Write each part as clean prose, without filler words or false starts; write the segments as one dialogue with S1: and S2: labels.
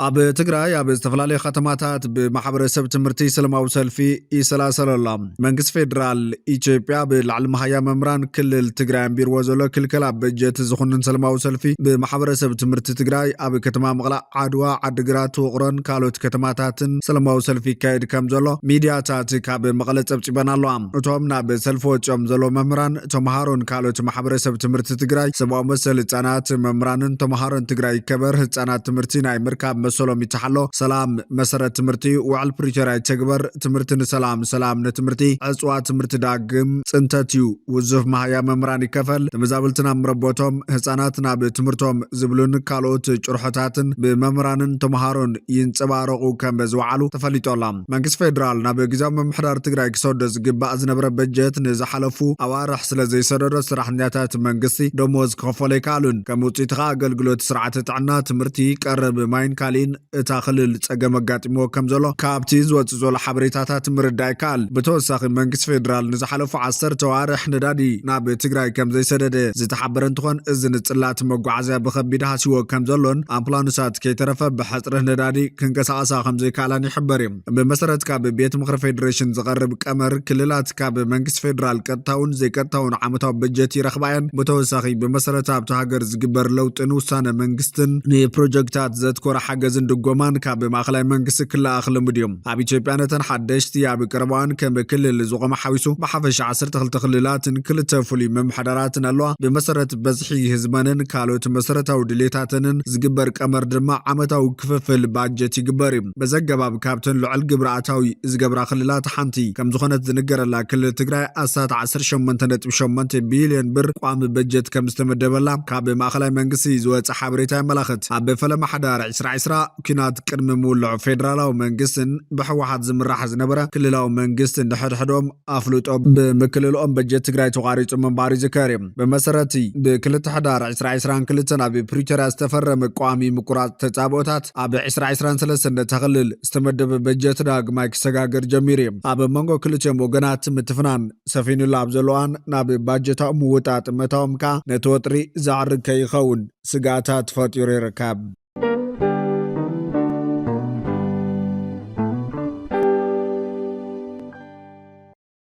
S1: ኣብ ትግራይ ኣብ ዝተፈላለዩ ከተማታት ብማሕበረሰብ ትምህርቲ ሰላማዊ ሰልፊ ይሰላሰል ኣሎ። መንግስቲ ፌደራል ኢትዮጵያ ብላዕሊ መሃያ መምራን ክልል ትግራይ ኣንቢርዎ ዘሎ ክልከላ በጀት ዝኹንን ሰላማዊ ሰልፊ ብማሕበረሰብ ትምህርቲ ትግራይ ኣብ ከተማ መቕለ ዓድዋ ዓዲግራት ውቕሮን ካልኦት ከተማታትን ሰላማዊ ሰልፊ ይካየድ ከም ዘሎ ሚድያታት ካብ መቐለ ጸብጺበን ኣለዋ። እቶም ናብ ሰልፊ ወፂኦም ዘሎ መምህራን ተምሃሮን ካልኦት ማሕበረሰብ ትምህርቲ ትግራይ ሰብኣዊ መሰል ህጻናት መምህራንን ተምሃሮን ትግራይ ይከበር ህጻናት ትምህርቲ ናይ ምርካብ መሰሎም ይተሓሎ ሰላም መሰረት ትምህርቲ ውዕል ፕሪቶሪያ ይተግበር ትምህርቲ ንሰላም ሰላም ንትምህርቲ ዕጽዋ ትምህርቲ ዳግም ጽንተትዩ ውዙፍ መሃያ መምህራን ይከፈል ተመዛብልትና ምረቦቶም ህጻናት ናብ ትምህርቶም ዝብሉን ካልኦት ጭርሖታትን ብመምህራንን ተምሃሮን ይንጸባረቑ ከም ዝወዓሉ ተፈሊጦላ። መንግስቲ ፌደራል ናብ ግዝያዊ ምምሕዳር ትግራይ ክሰዶ ዝግባእ ዝነበረ በጀት ንዝሓለፉ ኣዋርሕ ስለ ዘይሰደደ ሰራሕተኛታት መንግስቲ ደሞዝ ክኸፈሉ ኣይከኣሉን ከም ውጽኢት ከዓ ኣገልግሎት ስርዓተ ጥዕና ትምህርቲ ቀረብ ማይን ካሊን እታ ክልል ጸገም ኣጋጢሞ ከም ዘሎ ካብቲ ዝወጽእ ዘሎ ሓበሬታታት ምርዳእ ይከኣል። ብተወሳኺ መንግስቲ ፌደራል ንዝሓለፉ 10 ኣዋርሕ ነዳዲ ናብ ትግራይ ከም ዘይሰደደ ዝተሓበረ እንትኾን እዚ ንጽላት መጓዓዝያ ብከቢድ ሃሲዎ ከም ዘሎን ኣምቡላንሳት ከይተረፈ ብሕጽረት ነዳዲ ክንቀሳቐሳ ከም ዘይከኣላን ይሕበር እዩ። ብመሰረት ካብ ቤት ምክሪ ፌደሬሽን ዝቐርብ ቀመር ክልላት ካብ መንግስቲ ፌደራል ቀጥታውን ዘይቀጥታውን ዓመታዊ በጀት ይረኽባ እየን። ብተወሳኺ ብመሰረት ኣብቲ ሃገር ዝግበር ለውጥን ውሳነ መንግስትን ንፕሮጀክታት ዘትኮረ ሓገዝን ድጎማን ካብ ማእኸላይ መንግስቲ ክለኣኽ ልሙድ እዮም። ኣብ ኢትዮጵያ ነተን ሓደሽቲ ኣብ ቀረባን ከም ክልል ዝቆመ ሓዊሱ ብሓፈሻ 12 ክልላትን 2 ፍሉይ መምሕደራትን ኣለዋ። ብመሰረት በዝሒ ህዝበንን ካልኦት መሰረታዊ ድሌታትን ዝግበር ቀመር ድማ ዓመታዊ ክፍፍል ባጀት ይግበር እዩ። በዘገባብ ካብተን ልዑል ግብሪ ኣታዊ ዝገብራ ክልላት ሓንቲ ከም ዝኾነት ዝንገረላ ክልል ትግራይ ኣሳት 18.8 ቢልዮን ብር ቋሚ በጀት ከም ዝተመደበላ ካብ ማእኸላይ መንግስቲ ዝወፅእ ሓበሬታ የመላኽት። ኣብ ፈለማ ሓዳር 2020 ኩናት ቅድሚ ምውልዑ ፌደራላዊ መንግስትን ብሕወሓት ዝምራሕ ዝነበረ ክልላዊ መንግስት እንድሕድሕዶም ኣፍልጦ ብምክልልኦም በጀት ትግራይ ተቋሪጹ ምንባሩ ይዝከር እዩ። ብመሰረቲ ብ2 ሕዳር 2022 ኣብ ፕሪቶሪያ ዝተፈረመ ቋሚ ምቁራጽ ተጻብኦታት ኣብ 2023 ተኽልል ዝተመደበ በጀት ዳግማይ ክሰጋገር ጀሚሩ እዩ። ኣብ መንጎ ክልቲኦም ወገናት ምትፍናን ሰፊኑላ ኣብ ዘለዋን ናብ ባጀታዊ ምውጣጥ መታዎም ከዓ ነቲ ወጥሪ ዘዕርግ ከይኸውን ስጋታት ፈጢሩ ይርከብ።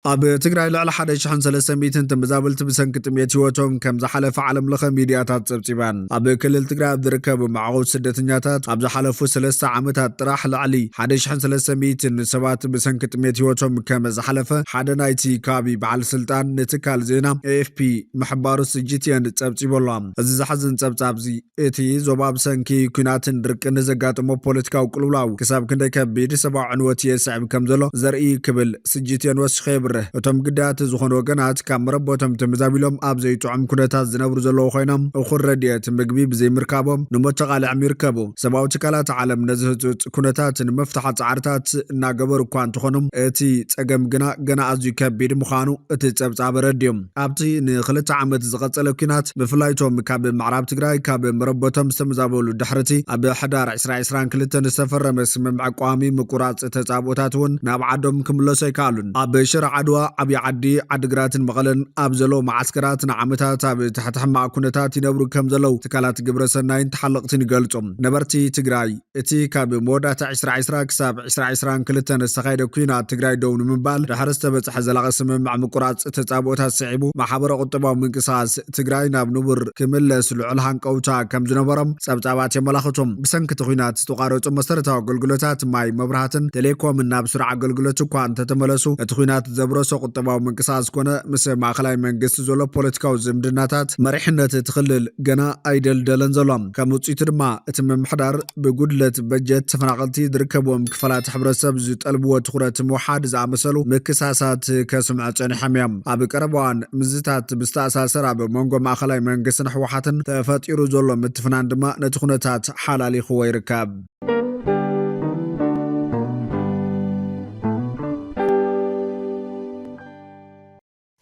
S1: ኣብ ትግራይ ልዕሊ 1300 ተመዛበልቲ ብሰንኪ ጥሜት ህይወቶም ከም ዝሓለፈ ዓለም ለኸ ሚድያታት ጸብጺበን። ኣብ ክልል ትግራይ ዝርከቡ መዕቆብ ስደተኛታት ኣብ ዝሓለፉ 3 ዓመታት ጥራሕ ልዕሊ 1300 ሰባት ብሰንኪ ጥሜት ህይወቶም ከም ዝሓለፈ ሓደ ናይቲ ከባቢ በዓል ስልጣን ንትካል ዜና AFP ምሕባሩ CGTN ጸብጺበሎ። እዚ ዝሓዝን ጸብጻብ እዚ እቲ ዞባ ብሰንኪ ኩናትን ድርቅን ዘጋጥሞ ፖለቲካዊ ቅልውላው ክሳብ ክንደይ ከቢድ ሰብኣዊ ዕንወት የስዕብ ከም ዘሎ ዘርኢ ክብል CGTN ወሲኹ ይብርህ። እቶም ግዳያት ዝኾኑ ወገናት ካብ መረቦቶም ተመዛቢሎም ኣብ ዘይጥዑም ኩነታት ዝነብሩ ዘለዉ ኮይኖም እኹል ረድኤት ምግቢ ብዘይምርካቦም ንሞት ተቓሊዖም ይርከቡ። ሰብኣዊ ትካላት ዓለም ነዚ ህፁፅ ኩነታት ንምፍታሕ ጻዕርታት እናገበሩ እኳ እንትኾኑም እቲ ጸገም ግና ገና ኣዝዩ ከቢድ ምዃኑ እቲ ጸብጻብ ረድዮም። ኣብቲ ን2 ዓመት ዝቐጸለ ኩናት ብፍላይቶም ካብ ምዕራብ ትግራይ ካብ መረቦቶም ዝተመዛበሉ ድሕርቲ ኣብ ሕዳር 2022 ዝተፈረመ ስምምዕ ቋሚ ምቁራጽ ተጻብኦታት እውን ናብ ዓዶም ክምለሱ ኣይከኣሉን። ኣብ ሽረ ዓድዋ ዓብዪ ዓዲ ዓዲግራትን መቐለን ኣብ ዘሎ ማዓስከራት ንዓመታት ኣብ ትሕቲ ሕማቕ ኩነታት ይነብሩ ከም ዘለው ትካላት ግብረ ሰናይን ተሓለቕትን ይገልጹ። ነበርቲ ትግራይ እቲ ካብ መወዳእታ 2020 ክሳብ 2022 ዝተኻየደ ኩናት ትግራይ ደው ንምባል ድሕሪ ዝተበጽሐ ዘላቒ ስምምዕ ምቁራጽ ተጻብኦታት ስዒቡ ማሕበረ ቁጠባዊ ምንቅስቓስ ትግራይ ናብ ንቡር ክምለስ ልዑል ሃንቀውታ ከም ዝነበሮም ጸብጻባት የመላኽቶም። ብሰንኪ ኩናት ዝተቋረጹ መሰረታዊ ኣገልግሎታት ማይ፣ መብራህትን ቴሌኮምን ናብ ስሩዕ ኣገልግሎት እኳ እንተተመለሱ እቲ ኩናት ዘብረሶ ቁጠባዊ ምንቅስቓስ ኮነ ምስ ማእኸላይ መንግስቲ ዘሎ ፖለቲካዊ ዝምድናታት መሪሕነት ትኽልል ገና ኣይደልደለን ዘሎም። ከም ውጽኢቱ ድማ እቲ ምምሕዳር ብጉድለት በጀት ተፈናቐልቲ ዝርከብዎም ክፋላት ሕብረተሰብ ዝጠልብዎ ትኹረት ምውሓድ ዝኣመሰሉ ምክሳሳት ከስምዑ ጸኒሖም እዮም። ኣብ ቀረባዋን ምዝታት ብዝተኣሳሰር ኣብ መንጎ ማእኸላይ መንግስትን ሕወሓትን ተፈጢሩ ዘሎ ምትፍናን ድማ ነቲ ኩነታት ሓላሊኽዎ ይርከብ።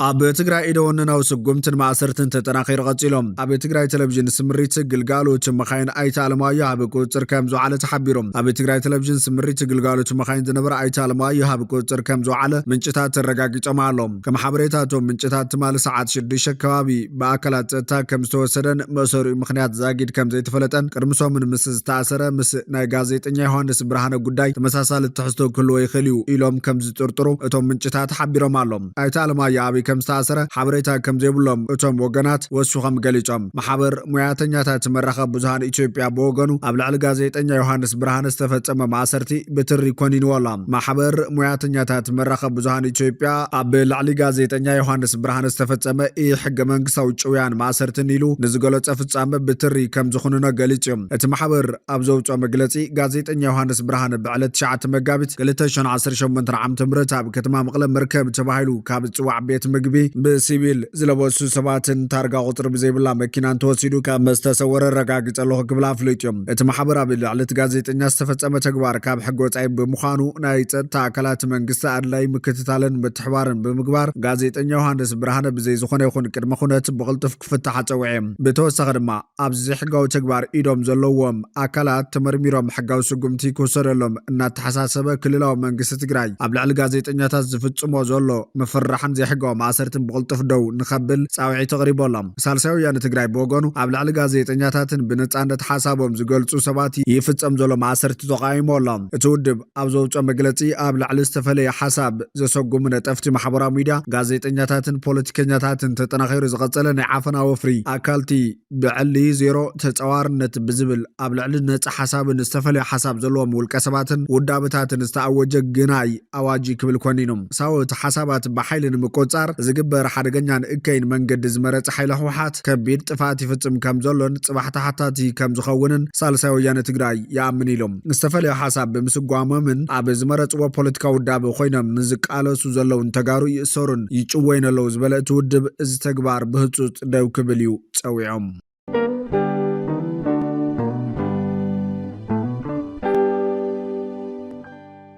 S1: ኣብ ትግራይ ኢደወንናው ስጉምትን ማእሰርትን ተጠናኺሩ ቀፂሎም ኣብ ትግራይ ቴሌቪዥን ስምሪት ግልጋሎት መኻይን ኣይተ አለማዮ ኣብ ቁፅር ከም ዝወዓለ ተሓቢሮም ኣብ ትግራይ ቴሌቪዥን ስምሪት ግልጋሎት መኻይን ዝነበረ ኣይተ አለማዮ ኣብ ቁፅር ከም ዝወዓለ ምንጭታት ተረጋጊጾም ኣሎም ከም ሓበሬታቶም ምንጭታት ትማል ሰዓት 6 ከባቢ በአካላት ጸጥታ ከም ዝተወሰደን መእሰሪኡ ምክንያት ዛጊድ ከም ዘይተፈለጠን ቅድምሶምን ምስ ዝተኣሰረ ምስ ናይ ጋዜጠኛ ዮሃንስ ብርሃነ ጉዳይ ተመሳሳሊ ትሕዝቶ ክህልዎ ይኽእል እዩ ኢሎም ከም ዝጥርጥሩ እቶም ምንጭታት ሓቢሮም ኣሎም ኣይተ አለማዮ ኣብ ከም ዝተኣሰረ ሓበሬታ ከም ዘይብሎም እቶም ወገናት ወሱኸም ገሊጾም ማሕበር ሙያተኛታት መራኸቢ ብዙሃን ኢትዮጵያ ብወገኑ ኣብ ልዕሊ ጋዜጠኛ ዮሃንስ ብርሃነ ዝተፈጸመ ማእሰርቲ ብትሪ ኮኒንዎ ኣሎ ማሕበር ሙያተኛታት መራኸቢ ብዙሃን ኢትዮጵያ ኣብ ልዕሊ ጋዜጠኛ ዮሃንስ ብርሃነ ዝተፈጸመ ሕገ መንግስታዊ ጭውያን ማእሰርትን ኢሉ ንዝገለጸ ፍጻመ ብትሪ ከም ዝኾኑነ ገሊጾም እቲ ማሕበር ኣብ ዘውፅኦ መግለጺ ጋዜጠኛ ዮሃንስ ብርሃነ ብዕለት 9 መጋቢት 2018 ዓ.ም ኣብ ከተማ መቐለ መርከብ ተባሂሉ ካብ ጽዋዕ ቤት ምግቢ ብሲቪል ዝለበሱ ሰባትን ታርጋ ቁጥር ብዘይብላ መኪናን ተወሲዱ ካብ መስተሰወረ ረጋግጽ ኣለኹ ክብላ ኣፍሊጦም እቲ ማሕበር ኣብ ልዕሊ ጋዜጠኛ ዝተፈጸመ ተግባር ካብ ሕጊ ወጻኢ ብምዃኑ ናይ ጸጥታ ኣካላት መንግስቲ ኣድላይ ምክትታልን ምትሕባርን ብምግባር ጋዜጠኛ ዮሃንስ ብርሃነ ብዘይ ዝኾነ ይኹን ቅድመ ኩነት ብቕልጡፍ ክፍታሕ ፀውዖም ብተወሳኺ ድማ ኣብዚ ሕጋዊ ተግባር ኢዶም ዘለዎም ኣካላት ተመርሚሮም ሕጋዊ ስጉምቲ ክውሰደሎም እናተሓሳሰበ ክልላዊ መንግስቲ ትግራይ ኣብ ልዕሊ ጋዜጠኛታት ዝፍጽሞ ዘሎ መፍራሕን ዘይሕጋዊ ማእሰርትን ብቕልጡፍ ደው ንኸብል ጻውዒት ተቕሪቦሎም ሳልሳይ ወያነ ትግራይ ብወገኑ ኣብ ልዕሊ ጋዜጠኛታትን ብነጻነት ሓሳቦም ዝገልጹ ሰባት ይፍጸም ዘሎ ማእሰርቲ ተቃይሞ ኣሎም እቲ ውድብ ኣብ ዘውፅኦ መግለጺ ኣብ ልዕሊ ዝተፈለየ ሓሳብ ዘሰጉሙ ነጠፍቲ ማሕበራዊ ሚድያ ጋዜጠኛታትን ፖለቲከኛታትን ተጠናኺሩ ዝቐጸለ ናይ ዓፈና ወፍሪ ኣካልቲ ብዕሊ ዜሮ ተጸዋርነት ብዝብል ኣብ ልዕሊ ነጻ ሓሳብን ዝተፈለየ ሓሳብ ዘለዎም ውልቀ ሰባትን ውዳብታትን ዝተኣወጀ ግናይ ኣዋጂ ክብል ኮኒኖም ሳወት ሓሳባት ብሓይሊ ንምቆጻር ዝግበር ሓደገኛን እከይን መንገዲ ዝመረጽ ሓይሊ ህወሓት ከቢድ ጥፋት ይፍጽም ከም ዘሎን ጽባሕ ተሓታቲ ከም ዝኸውንን ሳልሳይ ወያነ ትግራይ ይኣምን ኢሎም ዝተፈለየ ሓሳብ ብምስጓሞምን ኣብ ዝመረጽዎ ፖለቲካዊ ውዳብ ኮይኖም ንዝቃለሱ ዘለውን ተጋሩ ይእሰሩን ይጭወይን ኣለዉ ዝበለ እቲ ውድብ እዚ ተግባር ብህፁፅ ደው ክብል እዩ ፀዊዖም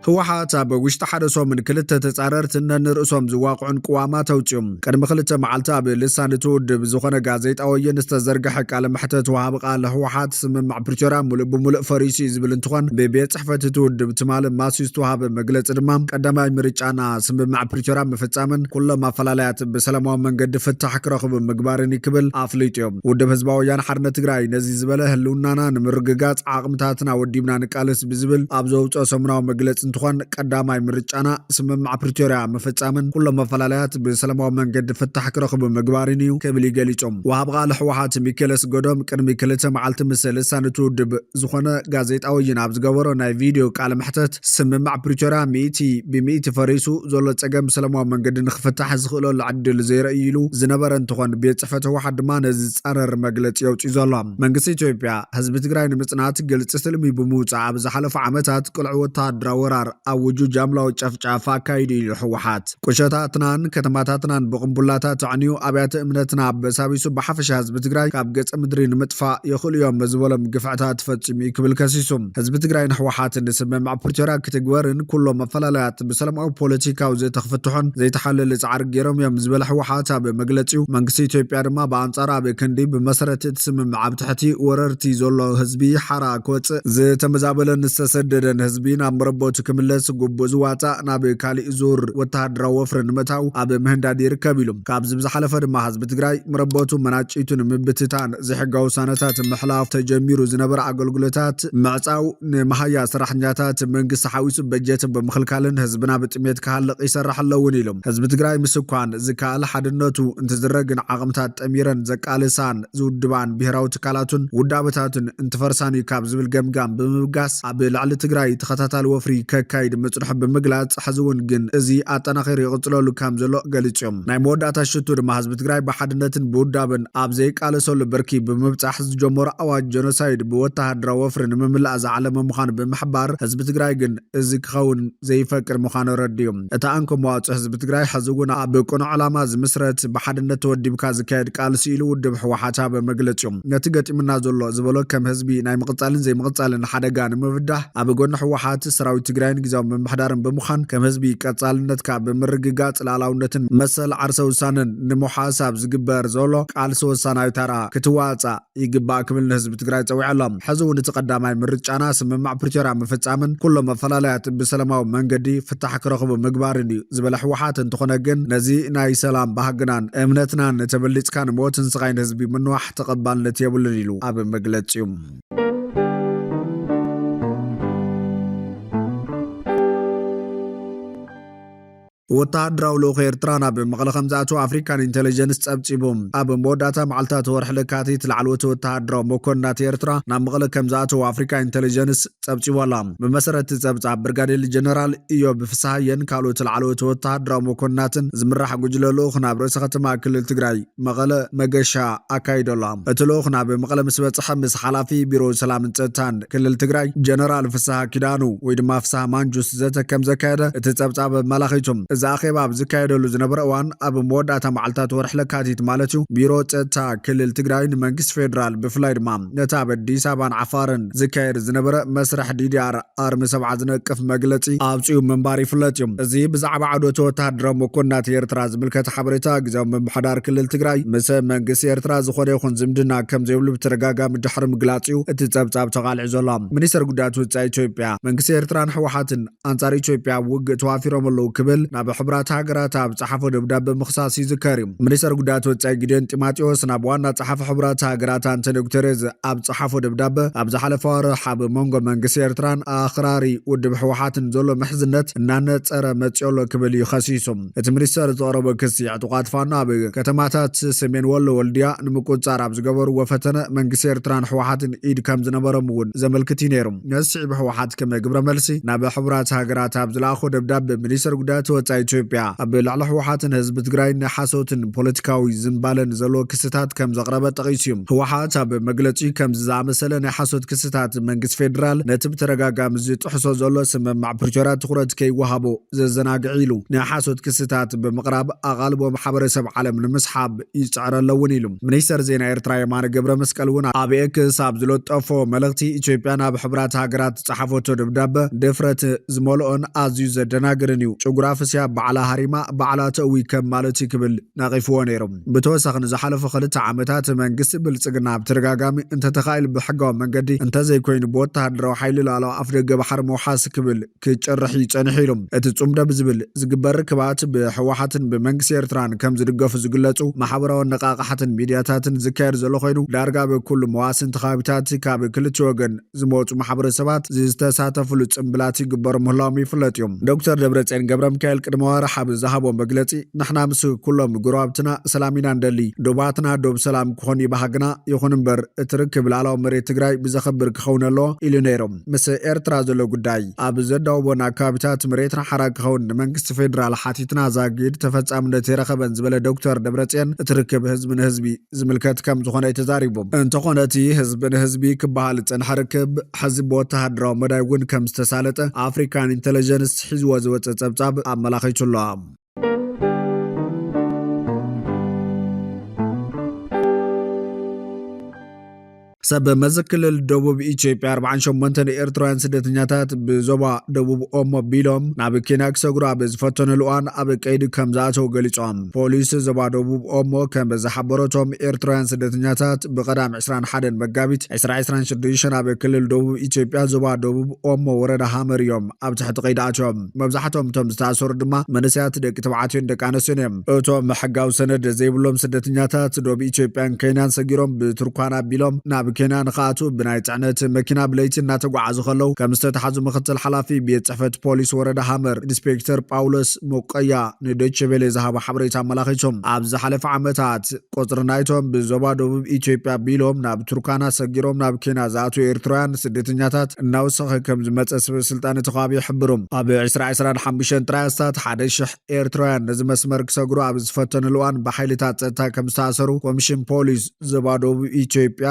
S1: ህወሓት ኣብ ውሽጢ ሓደ ሶምን ክልተ ተጻረርቲ ነንርእሶም ዝዋቕዑን ቅዋማት ኣውፅኦም ቅድሚ ክልተ መዓልቲ ኣብ ልሳን እቲ ውድብ ዝኾነ ጋዜጣ ወየን ዝተዘርግሐ ቃለ መሕተት ወሃቢ ቃል ህወሓት ስምምዕ ፕሪቶርያ ሙሉእ ብሙሉእ ፈሪሱ ዝብል እንትኾን ብቤት ጽሕፈት እቲ ውድብ ትማል ማሲስ ተዋሃበ መግለፂ ድማ ቀዳማይ ምርጫና ስምምዕ ፕሪቶርያ ምፍጻምን ኩሎም ኣፈላላያት ብሰላማዊ መንገዲ ፍታሕ ክረኽቡ ምግባርን ይክብል ኣፍሊጦም ውድብ ህዝባዊ ወያነ ሓርነት ትግራይ ነዚ ዝበለ ህልውናና ንምርግጋጽ ዓቕምታትና ወዲብና ንቃልስ ብዝብል ኣብ ዘውፅኦ ሰሙናዊ መግለፂ እንትኾን ቀዳማይ ምርጫና ስምምዕ ፕሪቶርያ ምፍጻምን ኩሎም ኣፈላላያት ብሰላማዊ መንገዲ ፍታሕ ክረኽቡ ምግባርን እዩ ክብል ገሊጾም ወሃቢ ቃል ህወሓት ሚኬለስ ጎዶም ቅድሚ ክልተ መዓልቲ ምስ ልሳን እቲ ውድብ ዝኾነ ጋዜጣዊ ኣብ ዝገበሮ ናይ ቪድዮ ቃለ መሕተት ስምምዕ ፕሪቶርያ ብሚእቲ ፈሪሱ ዘሎ ፀገም ብሰላማዊ መንገዲ ንክፍታሕ ዝኽእለሉ ዕድል ዘይርኢ ኢሉ ዝነበረ እንትኾን ቤት ጽሕፈት ህወሓት ድማ ነዚ ጻረር መግለፂ የውፅኡ ዘሎ መንግስቲ ኢትዮጵያ ህዝቢ ትግራይ ንምጽናት ግልፂ ስልሚ ብምውፃእ ኣብ ዝሓለፉ ዓመታት ቅልዑ ወተሃደራዊ ወራር ኣብ ውጁድ ጃምላዊ ጨፍጫፍ ኣካይዱ ኢሉ ህወሓት ቁሸታትናን ከተማታትናን ብቕንቡላታት ዕንዩ ኣብያተ እምነትና በሳቢሱ ብሓፈሻ ህዝቢ ትግራይ ካብ ገጸ ምድሪ ንምጥፋእ ይኽእሉ እዮም ዝበሎም ግፍዕታት ፈጺሙ ክብል ከሲሱም ህዝቢ ትግራይ ንህወሓት ንስምምዕ ፕሪቶርያ ክትግበርን ኩሎም ኣፈላላያት ብሰላማዊ ፖለቲካዊ ዘተኽፍትሑን ዘይተሓለለ ጻዕሪ ገይሮም እዮም ዝበለ ህወሓት ኣብ መግለፂኡ መንግስቲ ኢትዮጵያ ድማ ብኣንጻሩ ኣብ ክንዲ ብመሰረት እቲ ስምምዕ ኣብ ትሕቲ ወረርቲ ዘሎ ህዝቢ ሓራ ክወፅእ ዝተመዛበለን ዝተሰደደን ህዝቢ ናብ መረቦቱ ክምለስ ጉቡእ ዝዋፃእ ናብ ካሊእ ዙር ወተሃደራዊ ወፍሪ ንምእታው ኣብ ምህንዳድ ይርከብ ኢሉ ካብዚ ብዝሓለፈ ድማ ህዝቢ ትግራይ መረቦቱ መናጭቱ ንምብትታን ዘይሕጋዊ ውሳነታት ምሕላፍ ተጀሚሩ ዝነበረ ኣገልግሎታት ምዕፃው ንመሃያ ሰራሕተኛታት መንግስቲ ሓዊሱ በጀት ብምኽልካልን ህዝብና ብጥሜት ክሃልቕ ይሰርሕ ኣለውን ኢሎም ህዝቢ ትግራይ ምስኳን ዝከኣለ ሓድነቱ እንትዝረግን ዓቕምታት ጠሚረን ዘቃልሳን ዝውድባን ብሄራዊ ትካላቱን ውዳበታቱን እንትፈርሳን እዩ ካብ ዝብል ገምጋም ብምብጋስ ኣብ ልዕሊ ትግራይ ተኸታታሊ ወፍሪ ከካይድ መጽኑሕ ብምግላጽ ሕዝውን ግን እዚ ኣጠናኺሩ ይቕጽለሉ ከም ዘሎ ገሊጾም ናይ መወዳእታ ሽቱ ድማ ህዝቢ ትግራይ ብሓድነትን ብውዳብን ኣብ ዘይቃለሰሉ ብርኪ ብምብጻሕ ዝጀመሮ ኣዋጅ ጀኖሳይድ ብወተሃደራዊ ወፍሪ ንምምላእ ዝዓለመ ምዃኑ ብምሕባር ህዝቢ ትግራይ ግን እዚ ክኸውን ዘይፈቅድ ምዃኑ ረድዮም እታ ኣንኮ መዋፅእ ህዝቢ ትግራይ ሕዝውን ኣብ ቅኑዕ ዕላማ ዝምስረት ብሓድነት ተወዲብካ ዝካየድ ቃልሲ ኢሉ ውድብ ህወሓት ኣብ መግለፂኦም ነቲ ገጢምና ዘሎ ዝበሎ ከም ህዝቢ ናይ ምቕጻልን ዘይምቕጻልን ሓደጋ ንምብዳህ ኣብ ጎኒ ህወሓት ሰራዊት ትግራይ ትግራይን ግዛው ምምሕዳርን ብምዃን ከም ህዝቢ ቀጻልነትካ ብምርግጋጽ ላዕላውነትን መሰል ዓርሰ ውሳነን ንምሓሳብ ዝግበር ዘሎ ቃልሲ ወሳናዊ ተራ ክትዋጻእ ይግባእ ክብል ንህዝቢ ትግራይ ጸዊዖሎም ሕዚ እውን እቲ ቀዳማይ ምርጫና ስምማዕ ፕሪቶርያ ምፍጻምን ኩሎም መፈላለያት ብሰላማዊ መንገዲ ፍታሕ ክረኽቡ ምግባርን እዩ ዝበለ ሕወሓት እንትኾነ ግን ነዚ ናይ ሰላም ባህግናን እምነትናን ተበሊጽካ ንሞትን ስቓይን ህዝቢ ምንዋሕ ተቐባልነት የብሉን ኢሉ ኣብ መግለጺኡ ወታደራዊ ልኡኽ ኤርትራ ናብ መቐለ ከም ዝኣተው ኣፍሪካን ኢንተለጀንስ ጸብጺቦም ኣብ መወዳእታ መዓልትታት ወርሒ ለካቲት ላዕለዎት ወታደራዊ መኮንናት ኤርትራ ናብ መቐለ ከም ዝኣተው ኣፍሪካ ኢንተለጀንስ ጸብጺቦላ ብመሰረት ጸብጻብ ብርጋዴር ጀነራል ኢዮብ ፍስሓየን ካልኦት ላዕለዎት ወታደራዊ መኮንናትን ዝምራሕ ጉጅለ ልኡኽ ናብ ርእሰ ከተማ ክልል ትግራይ መቐለ መገሻ ኣካይዶላ እቲ ልኡኽ ናብ መቐለ ምስ በጽሐ ምስ ሓላፊ ቢሮ ሰላምን ጸጥታን ክልል ትግራይ ጀነራል ፍስሓ ኪዳኑ ወይ ድማ ፍስሓ ማንጁስ ዘተ ከም ዘካየደ እቲ ጸብጻብ መላኺቱም አኼባ ዝካየደሉ ዝነበረ እዋን ኣብ መወዳእታ መዓልትታት ወርሒ ለካቲት ማለት እዩ ቢሮ ጸጥታ ክልል ትግራይን መንግስቲ ፌደራል ብፍላይ ድማ ነታ ኣብ አዲስ አበባን ዓፋርን ዝካየድ ዝነበረ መስርሕ ዲዲአር ኣርሚ 7 ዝነቅፍ መግለጺ ኣውጽኡ ምንባር ይፍለጥ እዩ እዚ ብዛዕባ ዓዶት ወታደራዊ መኮንናት ኤርትራ ዝምልከት ሓበሬታ ግዜያዊ ምምሕዳር ክልል ትግራይ ምስ መንግስቲ ኤርትራ ዝኾነ ይኹን ዝምድና ከም ዘይብሉ ብተደጋጋሚ ድሕሪ ምግላጽኡ እቲ ጸብጻብ ተቓልዑ ዘሎ ሚኒስትር ጉዳያት ወጻኢ ኢትዮጵያ መንግስቲ ኤርትራን ሕወሓትን አንጻር ኢትዮጵያ ውግእ ተዋፊሮም ኣለዉ ክብል ናብ ሕብራት ሃገራት ኣብ ጸሓፎ ደብዳቤ ምኽሳስ ይዝከር እዩ ሚኒስትር ጉዳያት ወጻኢ ጊዴን ጢሞቴዎስ ናብ ዋና ጸሓፎ ሕብራት ሃገራት አንቶኒዮ ጉተሬዝ ኣብ ጸሓፎ ደብዳቤ ኣብ ዝሓለፈ ወርሒ ኣብ መንጎ መንግስቲ ኤርትራን ኣኽራሪ ውድብ ሕወሓትን ዘሎ ምሕዝነት እናነጸረ መጽሎ ክብል ይኸሲሶም እቲ ሚኒስትር ዘቕረበ ክሲ ዕጡቓት ፋኖ ኣብ ከተማታት ሰሜን ወሎ ወልድያ ንምቁጽጻር ኣብ ዝገበርዎ ፈተነ መንግስቲ ኤርትራን ሕወሓትን ኢድ ከም ዝነበሮም እውን ዘመልክት እዩ ነይሩ ነስዒብ ሕወሓት ከመይ ግብረ መልሲ ናብ ሕብራት ሃገራት ኣብ ዝለኣኾ ደብዳቤ ሚኒስትር ጉዳያት ወጻኢ ኢትዮጵያ ኣብ ልዕሊ ሕወሓትን ህዝቢ ትግራይ ሓሶትን ፖለቲካዊ ዝምባለን ዘሎ ክስታት ከም ዘቕረበ ጠቒሱ እዩ ሕወሓት ኣብ መግለጺ ከም ዝኣመሰለ ናይ ሓሶት ክስታት መንግስቲ ፌደራል ነቲ ብተደጋጋሚ ዝጥሕሶ ዘሎ ስምምዕ ፕሪቶርያ ትኹረት ከይወሃቦ ዘዘናግዕ ኢሉ ናይ ሓሶት ክስታት ብምቕራብ ኣቓልቦ ማሕበረሰብ ዓለም ንምስሓብ ይጽዕር ኣለውን ኢሉ ሚኒስተር ዜና ኤርትራ የማነ ገብረ መስቀል እውን ኣብ ኤክስ ኣብ ዝለጠፎ መልእኽቲ ኢትዮጵያ ናብ ሕብራት ሃገራት ጸሓፈቶ ደብዳቤ ድፍረት ዝመልኦን ኣዝዩ ዘደናግርን እዩ ጭጉራ ፍስያ ባዕላ ሃሪማ ባዕላ ተእዊ ከም ማለት ክብል ናቂፍዎ ነይሮም ብተወሳኺ ንዝሓለፈ 2 ዓመታት መንግስቲ ብልጽግና ብተደጋጋሚ እንተተኻኢል ብሕጋዊ መንገዲ እንተዘይኮይኑ ብወታደራዊ ሓይሊ ላዕለዋ ኣፍደገ ባሕሪ ምውሓስ ክብል ክጭርሕ ይጸንሕ ኢሎም እቲ ጽምደ ብዝብል ዝግበር ርክባት ብሕወሓትን ብመንግስቲ ኤርትራን ከም ዝድገፉ ዝግለጹ ማሕበራዊ ነቃቕሓትን ሚድያታትን ዝካየድ ዘሎ ኮይኑ ዳርጋ ብኩሉ መዋስንቲ ከባቢታት ካብ ክልተ ወገን ዝመጹ ማሕበረሰባት ዝተሳተፍሉ ጽምብላት ይግበሩ ምህላዎም ይፍለጥ እዮም ዶክተር ደብረጽዮን ገብረ ሚካኤል ቅድመ ወርሒ ኣብ ዝሃቦ መግለጺ ንሕና ምስ ኩሎም ጉራብትና ሰላሚና እንደሊ ዶባትና ዶብ ሰላም ክኾን ይባሃግና ይኹን እምበር እቲ ርክብ ላዕላዊ መሬት ትግራይ ብዘኸብር ክኸውን ኣለዎ ኢሉ ነይሮም ምስ ኤርትራ ዘሎ ጉዳይ ኣብ ዘዳውቦና ኣካባቢታት መሬትና ሓራግ ክኸውን ንመንግስቲ ፌደራል ሓቲትና ዛጊድ ተፈጻምነት ይረኸበን ዝበለ ዶክተር ደብረጽዮን እቲ ርክብ ህዝቢ ንህዝቢ ዝምልከት ከም ዝኾነ ተዛሪቦም እንተኾነ እቲ ህዝቢ ንህዝቢ ክበሃል ዝጸንሐ ርክብ ሕዚ ብወተሃደራዊ መዳይ እውን ከም ዝተሳለጠ ኣፍሪካን ኢንተለጀንስ ሒዝዎ ዝወፀ ጸብጻብ ኣመላኺቱ ኣሎ ሰብ መዘክልል ደቡብ ኢትዮጵያ 48 ኤርትራውያን ስደተኛታት ብዞባ ደቡብ ኦሞ ቢሎም ናብ ኬንያ ክሰግሩ ኣብ ዝፈተኑሉ እዋን ኣብ ቀይዲ ከም ዝኣተው ገሊጾም ፖሊስ ዞባ ደቡብ ኦሞ ከም ዝሓበረቶም ኤርትራውያን ስደተኛታት ብቐዳም 21 መጋቢት 2026 ኣብ ክልል ደቡብ ኢትዮጵያ ዞባ ደቡብ ኦሞ ወረዳ ሃመር እዮም ኣብ ትሕቲ ቀይዲ ኣትዮም መብዛሕትኦም እቶም ዝተኣሰሩ ድማ መንእሰያት ደቂ ተባዕትዮን ደቂ ኣንስትዮን እዮም እቶም ሕጋዊ ሰነድ ዘይብሎም ስደተኛታት ደቡብ ኢትዮጵያን ኬንያን ሰጊሮም ብቱርካና ቢሎም ናብ ኬንያ ንኻቱ ብናይ ጽዕነት መኪና ብለይቲ እናተጓዓዙ ከለው ከም ዝተታሓዙ ምክትል ሓላፊ ቤት ጽሕፈት ፖሊስ ወረዳ ሃመር ኢንስፔክተር ጳውሎስ ሞቀያ ንዶይቼ ቬለ ዝሃቦ ሓበሬታ ኣመላኺቶም ኣብ ዝሓለፈ ዓመታት ቁጽሪ ናይቶም ብዞባ ደቡብ ኢትዮጵያ ቢሎም ናብ ቱርካና ሰጊሮም ናብ ኬንያ ዝኣትዉ ኤርትራውያን ስደተኛታት እናወሰኸ ከም ዝመፀ ሰበ ስልጣን እቲ ከባቢ ይሕብሮም ኣብ 2025 ጥራይ ኣስታት 1,000 ኤርትራውያን ነዚ መስመር ክሰግሩ ኣብ ዝፈተኑሉ እዋን ብሓይልታት ፀጥታ ከም ዝተኣሰሩ ኮሚሽን ፖሊስ ዞባ ደቡብ ኢትዮጵያ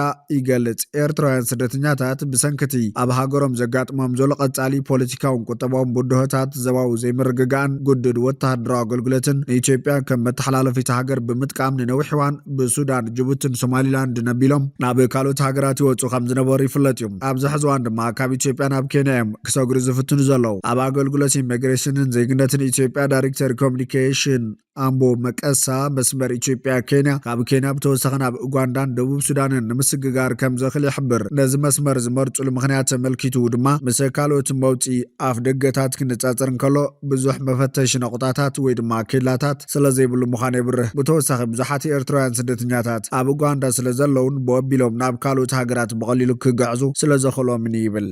S1: ይገልጽ ኤርትራውያን ስደተኛታት ብሰንክቲ ኣብ ሃገሮም ዘጋጥሞም ዘሎ ቀጻሊ ፖለቲካውን ቁጠባውን ቡድሆታት ዘባው ዘይምርግጋን ጉድድ ወተሃደራዊ ኣገልግሎትን ንኢትዮጵያ ከም መተሓላለፊት ሃገር ብምጥቃም ንነዊሕ እዋን ብሱዳን ጅቡትን ሶማሊላንድ ነቢሎም ናብ ካልኦት ሃገራት ይወፁ ከም ዝነበሩ ይፍለጥ እዩ ኣብዚ ሕዚ እዋን ድማ ካብ ኢትዮጵያ ናብ ኬንያ ክሰግሩ ዝፍትኑ ዘለዉ ኣብ ኣገልግሎት ኢሚግሬሽንን ዘይግነትን ኢትዮጵያ ዳይሬክተር ኮሚኒኬሽን ኣምቦ መቀሳ መስመር ኢትዮጵያ ኬንያ ካብ ኬንያ ብተወሳኺ ናብ ኡጋንዳን ደቡብ ሱዳንን ንምስግጋር ከም ዘኽእል ይሕብር ነዚ መስመር ዝመርፁሉ ምክንያት ተመልኪቱ ድማ ምስ ካልኦት መውፂ ኣፍ ደገታት ክንጻጸር እንከሎ ብዙሕ መፈተሺ ነቁጣታት ወይ ድማ ኬላታት ስለዘይብሉ ምዃኑ ይብርህ ብተወሳኺ ብዙሓት ኤርትራውያን ስደተኛታት ኣብ ኡጋንዳ ስለዘለውን ብወቢሎም ናብ ካልኦት ሃገራት ብቐሊሉ ክገዕዙ ስለዘኽእሎምን ይብል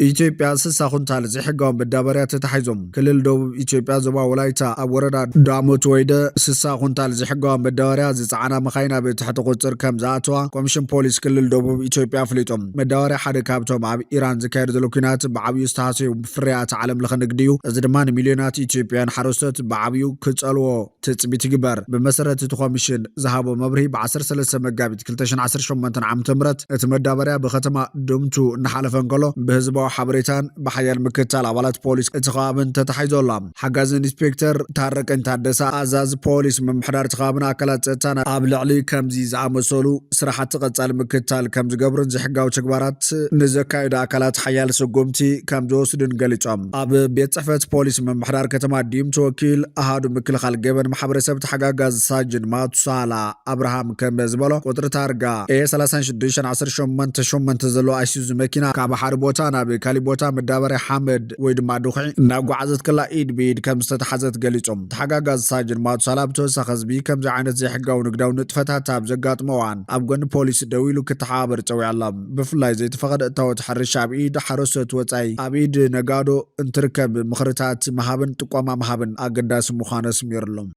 S1: ኢትዮጵያ ስሳ ኩንታል ዘይሕጋዊ መዳበርያ ተታሒዞም ክልል ደቡብ ኢትዮጵያ ዞባ ወላይታ ኣብ ወረዳ ዳሞት ወይደ ስሳ ኩንታል ዘይሕጋዊ መዳበርያ ዝፀዓና መኻይን ኣብ ትሕቲ ቁፅር ከም ዝኣተዋ ኮሚሽን ፖሊስ ክልል ደቡብ ኢትዮጵያ ኣፍሊጦም መዳበርያ ሓደ ካብቶም ኣብ ኢራን ዝካየድ ዘሎ ኩናት ብዓብዩ ዝተሃሰዩ ፍርያት ዓለም ለኸ ንግዲ እዩ እዚ ድማ ንሚልዮናት ኢትዮጵያን ሓረስቶት ብዓብዩ ክጸልዎ ትፅቢት ይግበር ብመሰረት እቲ ኮሚሽን ዝሃቦ መብርሂ ብ13 መጋቢት 2018 ዓ.ም እቲ መዳበርያ ብከተማ ድምቱ እናሓለፈ እንከሎ ብህዝባዊ ሓበሬታን ብሓያል ምክትታል ኣባላት ፖሊስ እቲ ከባብን ተታሒዞላ ሓጋዚ ኢንስፔክተር ታረቀኝ ታደሳ ኣዛዚ ፖሊስ ምምሕዳር እቲ ከባብን ኣካላት ፀጥታን ኣብ ልዕሊ ከምዚ ዝኣመሰሉ ስራሕቲ ቀጻሊ ምክትታል ከም ዝገብሩን ዘሕጋዊ ተግባራት ንዘካየዱ ኣካላት ሓያል ስጉምቲ ከም ዝወስዱን ገሊፆም ኣብ ቤት ጽሕፈት ፖሊስ ምምሕዳር ከተማ ዲምቱ ወኪል ኣሃዱ ምክልኻል ገበን ማሕበረሰብ ተሓጋጋዝ ሳጅን ማቱሳላ አብርሃም ከም ዝበሎ ቁጥሪ ታርጋ A3618 ዘሎ ኣይሱዙ መኪና ካብ ሓደ ቦታ ናብ ካሊ ቦታ መዳበርያ ሓመድ ወይ ድማ ድኹዒ እናጓዓዘት ከላ ኢድ ብኢድ ከም ዝተተሓዘት ገሊፆም ተሓጋጋዝ ሳጅን ማቱሳላ ብተወሳኺ ህዝቢ ከምዚ ዓይነት ዘይሕጋዊ ንግዳዊ ንጥፈታት ኣብ ዘጋጥሞ እዋን ኣብ ጎኒ ፖሊስ ደው ኢሉ ክተሓባበር ፀዊዑ ኣሎ ብፍላይ ዘይተፈቐደ እታወት ሕርሻ ኣብ ኢድ ሓረስቶት ወፃኢ ኣብ ኢድ ነጋዶ እንትርከብ ምኽርታት መሃብን ጥቆማ መሃብን ኣገዳሲ ምዃኑ ኣስሚሩሎም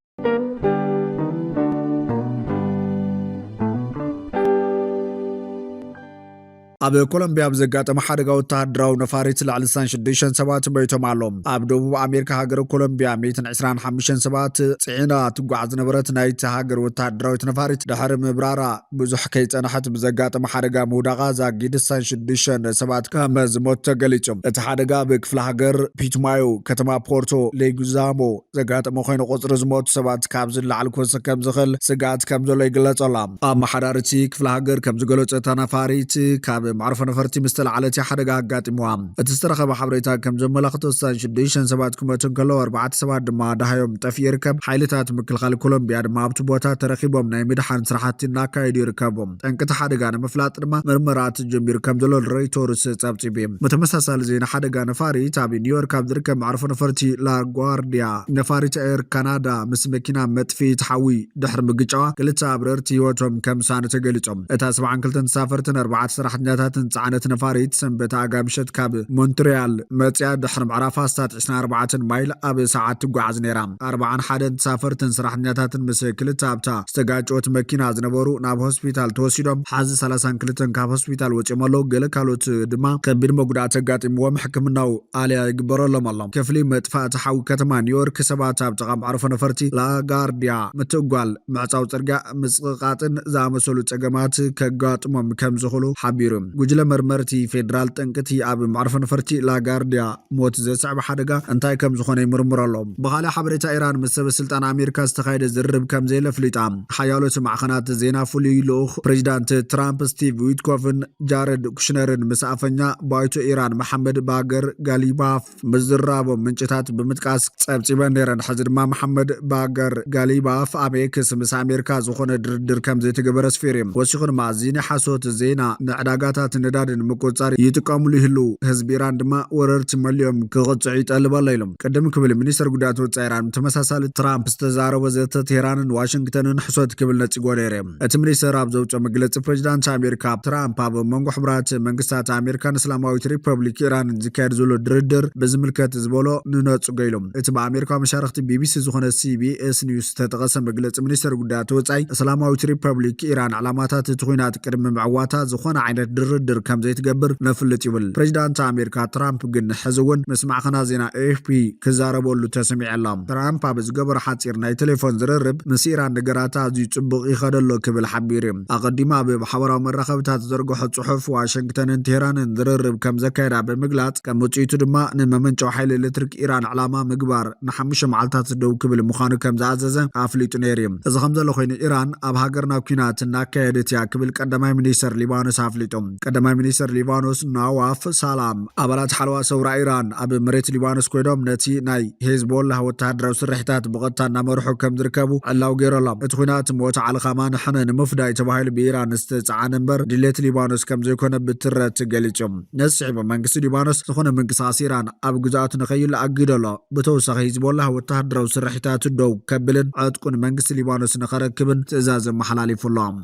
S1: ኣብ ኮሎምቢያ ብዘጋጠመ ሓደጋ ወተሃደራዊ ነፋሪት ልዕሊ 6 ሰባት ሞይቶም ኣሎም ኣብ ደቡብ ኣሜሪካ ሃገር ኮሎምቢያ 125 ሰባት ጽዒና ትጓዓዝ ነበረት ናይቲ ሃገር ወተሃደራዊት ነፋሪት ድሕሪ ምብራራ ብዙሕ ከይጸንሐት ብዘጋጠመ ሓደጋ ምውዳቓ ዛጊድ 6 ሰባት ከም ዝሞቱ ተገሊጾም እቲ ሓደጋ ብክፍለ ሃገር ፒቱማዮ ከተማ ፖርቶ ሌጉዛሞ ዘጋጠመ ኮይኑ ቁጽሪ ዝሞቱ ሰባት ካብ ዝለዓል ክወስኽ ከም ዝኽእል ስጋት ከም ዘሎ ይግለጸላ ኣብ መሓዳርቲ ክፍለ ሃገር ከም ዝገለጸ ተነፋሪት ካብ معروف نفرتي مستلعلت حدقة قاتموها اتسترخب حبريتا كم زملاخت 6 ሰባት كمتن كلو 4 ሰባት ድማ ዳሃዮም ጠፊ ይርከብ ሓይልታት ምክልኻል ኮሎምቢያ ድማ ኣብቲ ቦታ ተረኺቦም ናይ ምድሓን ስራሕቲ እናካየዱ ይርከቦም ጠንቅቲ ሓደጋ ንምፍላጥ ድማ ምርመራት ጀሚሩ ከም ዘሎ ሬይተርስ ጸብጺብ መተመሳሳሊ ዜና ሓደጋ ነፋሪት ኣብ ኒውዮርክ ኣብ ዝርከብ معروف ነፈርቲ ላጓርዲያ ነፋሪት ኤር ካናዳ ምስ መኪና መጥፊ ተሓዊ ድሕሪ ምግጫዋ ክልተ ኣብረርቲ ህይወቶም ከም ሳነ ተገሊጾም እታ 72 ተሳፈርትን 4 ሰራሕተኛታት ጻዕነት ነፋሪት ሰንበት ኣጋምሸት ካብ ሞንትሪያል መጽያ ድሕሪ ምዕራፍ ኣስታት 24 ማይል ኣብ ሰዓት ትጓዓዝ ነይራ 41 ተሳፈርትን ሰራሕተኛታትን ምስ ክልተ ኣብታ ዝተጋጨወት መኪና ዝነበሩ ናብ ሆስፒታል ተወሲዶም ሓዚ 32 ካብ ሆስፒታል ወፂኦም ኣለዉ ገለ ካልኦት ድማ ከቢድ መጉዳእቲ ኣጋጢምዎም ሕክምናው ኣልያ ይግበረሎም ኣሎ ከፍሊ መጥፋእቲ ሓዊ ከተማ ኒውዮርክ ሰባት ኣብ ጥቓ معروف ነፈርቲ ላጋርዲያ ምትጓል ምዕጻው ጽርግያ ምስቕቃጥን ዝኣመሰሉ ጸገማት ከጋጥሞም ከም ዝኽእሉ ሓቢሩ ጉጅለ መርመርቲ ፌደራል ጠንቅቲ ኣብ معروف ነፈርቲ ላጋርዲያ ሞት ዘስዕብ ሓደጋ እንታይ ከም ዝኾነ ይምርምረሎም ብኻልእ ሓበሬታ ኢራን ምስ ሰብ ስልጣን ኣሜሪካ ዝተኻየደ ዝርርብ ከም ዘየለፍሊጣ ሓያሎት ማዕኸናት ዜና ፍሉይ ልኡኽ ፕሬዚዳንት ትራምፕ ስቲቭ ዊትኮፍን ጃረድ ኩሽነርን ምስ ኣፈኛ ባይቶ ኢራን መሐመድ ባገር ጋሊባፍ ምዝራቦም ምንጭታት ብምጥቃስ ጸብጺበን ነይረን ሕዚ ድማ መሐመድ ባገር ጋሊባፍ ኣብ ኤክስ ምስ ኣሜሪካ ዝኾነ ድርድር ከም ዘይተገበረ ስፊሩ ወሲኹ ድማ ዜና ሓሶት ዜና ንዕዳጋታት ነዳድን ምቁጻር ይጥቀምሉ ይህሉ ህዝቢ ኢራን ድማ ወረርቲ መሊኦም ክቕጽዕ ይጠልብ ኣሎ ኢሎም ቀደም ክብል ሚኒስትር ጉዳያት ወጻኢ ኢራን ተመሳሳሊ ትራምፕ ዝተዛረበ ዘተ ቴህራንን ዋሽንግተንን ሕሶት ክብል ነጽጎ ነይሩ እቲ ሚኒስትር ኣብ ዘውፅኦ መግለጺ ፕሬዚዳንት ኣሜሪካ ትራምፕ ኣብ መንጎ ሕብራት መንግስታት ኣሜሪካን እስላማዊት ሪፐብሊክ ኢራን ዝካየድ ዘሎ ድርድር ብዝምልከት ዝበሎ ንነጽጎ ኢሎም እቲ በኣሜሪካ መሻርክቲ ቢቢሲ ዝኾነ ሲቢኤስ ኒውስ ተጠቐሰ መግለጺ ሚኒስትር ጉዳያት ወጻኢ እስላማዊት ሪፐብሊክ ኢራን ዕላማታት እቲ ኩናት ቅድሚ ምዕዋታ ዝኾነ ዓይነት ድርሻ ድርድር ከም ዘይትገብር ነፍልጥ ይብል ፕሬዚዳንት ኣሜሪካ ትራምፕ ግን ሕዝውን መስማዕ ዜና AFP ክዛረበሉ ተሰሚዐሎም ትራምፕ ኣብ ዝገበረ ሓፂር ናይ ቴሌፎን ዝርርብ ምስ ኢራን ነገራት ኣዝዩ ጽቡቕ ይኸደሎ ክብል ሓቢሩ ኣቐዲማ ብማሕበራዊ መራኸብታት ዘርግሖ ጽሑፍ ዋሽንግተንን ቴህራንን ዝርርብ ከም ዘካየዳ ብምግላጽ ከም ውጽኢቱ ድማ ንመመንጨዊ ሓይሊ ኤሌክትሪክ ኢራን ዕላማ ምግባር ንሓሙሽተ መዓልታት ደው ክብል ምዃኑ ከም ዝኣዘዘ ኣፍሊጡ ነይሩ እዚ ከም ዘሎ ኮይኑ ኢራን ኣብ ሃገርና ኩናት እናካየደት እያ ክብል ቀዳማይ ሚኒስተር ሊባኖስ ኣፍሊጦም ቀዳማይ ሚኒስተር ሊባኖስ ናዋፍ ሰላም ኣባላት ሓለዋ ሰውራ ኢራን ኣብ መሬት ሊባኖስ ኮይዶም ነቲ ናይ ሄዝቦላ ወተሃደራዊ ስርሕታት ብቐጥታ እናመርሑ ከም ዝርከቡ ዕላው ገይሮሎም እቲ ኩናት ሞት ዓልኻማ ንሕነ ንምፍዳይ ተባሂሉ ብኢራን ዝተጻዓነ እምበር ድሌት ሊባኖስ ከም ዘይኮነ ብትረት ገሊፆም ነስዒቦ መንግስቲ ሊባኖስ ዝኾነ ምንቅስቓስ ኢራን ኣብ ግዛቱ ንኸይል ኣጊደሎ ብተወሳኺ ሂዝቦላ ወተሃደራዊ ስርሕታት ደው ከብልን ዕጥቁን መንግስቲ ሊባኖስ ንኸረክብን ትእዛዝ መሓላሊፉሎም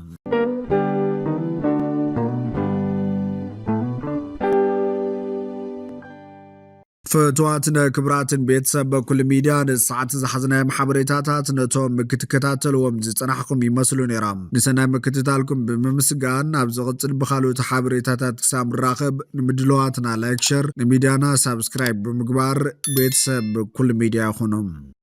S1: فتواتنا كبراتن بيت سبب كل ميديا الساعات زحزنا محبريتات نتوم مكتكتاتل ومزصنحكم يمثلون يرام نسنا مكتتالكم بمسغان ابزغت بخالو تحبريتات سام راقب نمدلواتنا لايك شير نميديانا سبسكرايب بمغبار بيت سبب كل ميديا خنم